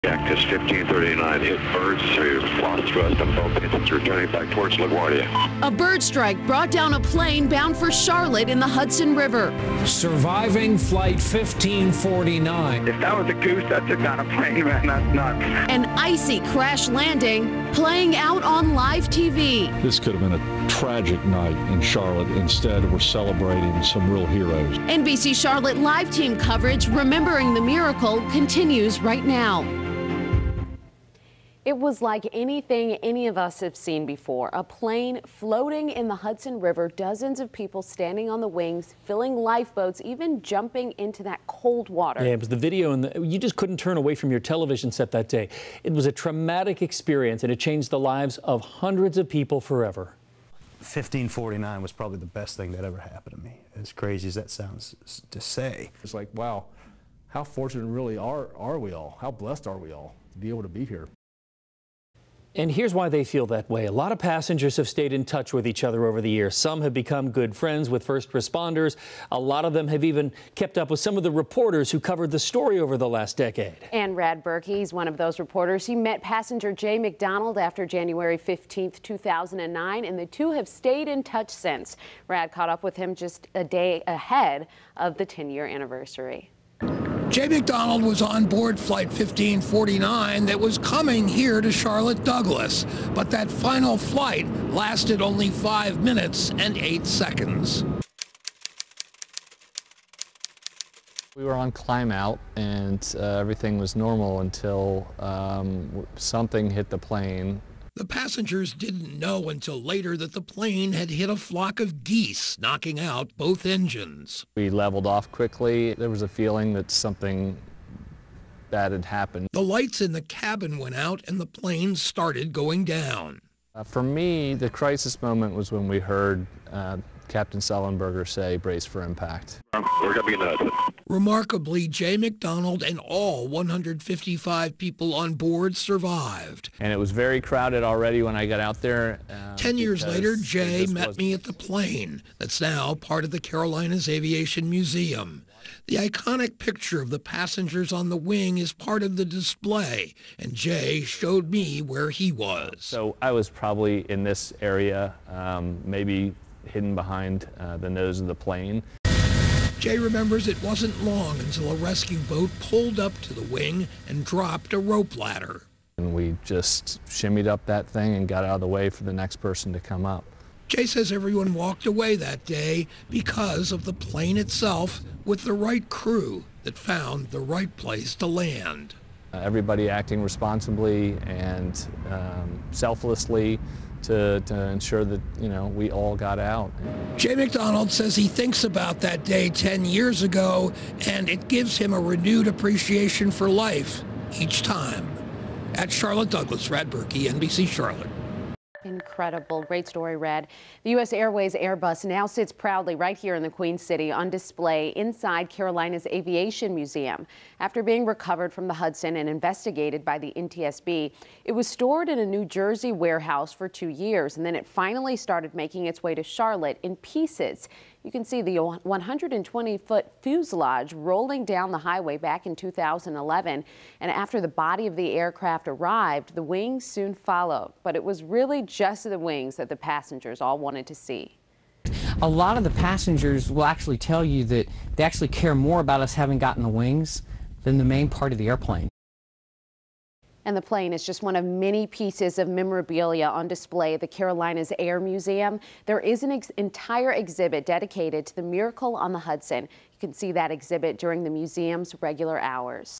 Cactus 1539 hit birds who lost thrust on both engines returning back towards LaGuardia. A bird strike brought down a plane bound for Charlotte in the Hudson River. Surviving flight 1549. If that was a goose that took down a plane, man, that's nuts. An icy crash landing playing out on live TV. This could have been a tragic night in Charlotte. Instead, we're celebrating some real heroes. NBC Charlotte live team coverage remembering the miracle continues right now. It was like anything any of us have seen before. A plane floating in the Hudson River, dozens of people standing on the wings, filling lifeboats, even jumping into that cold water. Yeah, it was the video, and you just couldn't turn away from your television set that day. It was a traumatic experience, and it changed the lives of hundreds of people forever. 1549 was probably the best thing that ever happened to me. As crazy as that sounds to say. It's like, wow, how fortunate really are we all? How blessed are we all to be able to be here? And here's why they feel that way. A lot of passengers have stayed in touch with each other over the years. Some have become good friends with first responders. A lot of them have even kept up with some of the reporters who covered the story over the last decade. And Rad Berkey's one of those reporters. He met passenger Jay McDonald after January 15th, 2009, and the two have stayed in touch since. Rad caught up with him just a day ahead of the 10-year anniversary. Jay McDonald was on board Flight 1549 that was coming here to Charlotte Douglas, but that final flight lasted only 5 minutes and 8 seconds. We were on climb out, and everything was normal until something hit the plane. The passengers didn't know until later that the plane had hit a flock of geese, knocking out both engines. We leveled off quickly. There was a feeling that something bad had happened. The lights in the cabin went out and the plane started going down. For me, the crisis moment was when we heard Captain Sullenberger say, "Brace for impact." We're going to be in the Hudson. Remarkably, Jay McDonald and all 155 people on board survived. And it was very crowded already when I got out there. 10 years later, Jay met me at the plane that's now part of the Carolinas Aviation Museum. The iconic picture of the passengers on the wing is part of the display, and Jay showed me where he was. So I was probably in this area, maybe hidden behind the nose of the plane. Jay remembers it wasn't long until a rescue boat pulled up to the wing and dropped a rope ladder. And we just shimmied up that thing and got out of the way for the next person to come up. Jay says everyone walked away that day because of the plane itself with the right crew that found the right place to land. Everybody acting responsibly and selflessly to ensure that, we all got out. Jay McDonald says he thinks about that day 10 years ago, and it gives him a renewed appreciation for life each time. At Charlotte Douglas, Rad Berkey, NBC Charlotte. Incredible. Great story, Rad. The U.S. Airways Airbus now sits proudly right here in the Queen City on display inside Carolina's Aviation Museum. After being recovered from the Hudson and investigated by the NTSB, it was stored in a New Jersey warehouse for 2 years, and then it finally started making its way to Charlotte in pieces. You can see the 120-foot fuselage rolling down the highway back in 2011. And after the body of the aircraft arrived, the wings soon followed. But it was really just the wings that the passengers all wanted to see. A lot of the passengers will actually tell you that they actually care more about us having gotten the wings than the main part of the airplane. And the plane is just one of many pieces of memorabilia on display at the Carolinas Air Museum. There is an entire exhibit dedicated to the miracle on the Hudson. You can see that exhibit during the museum's regular hours.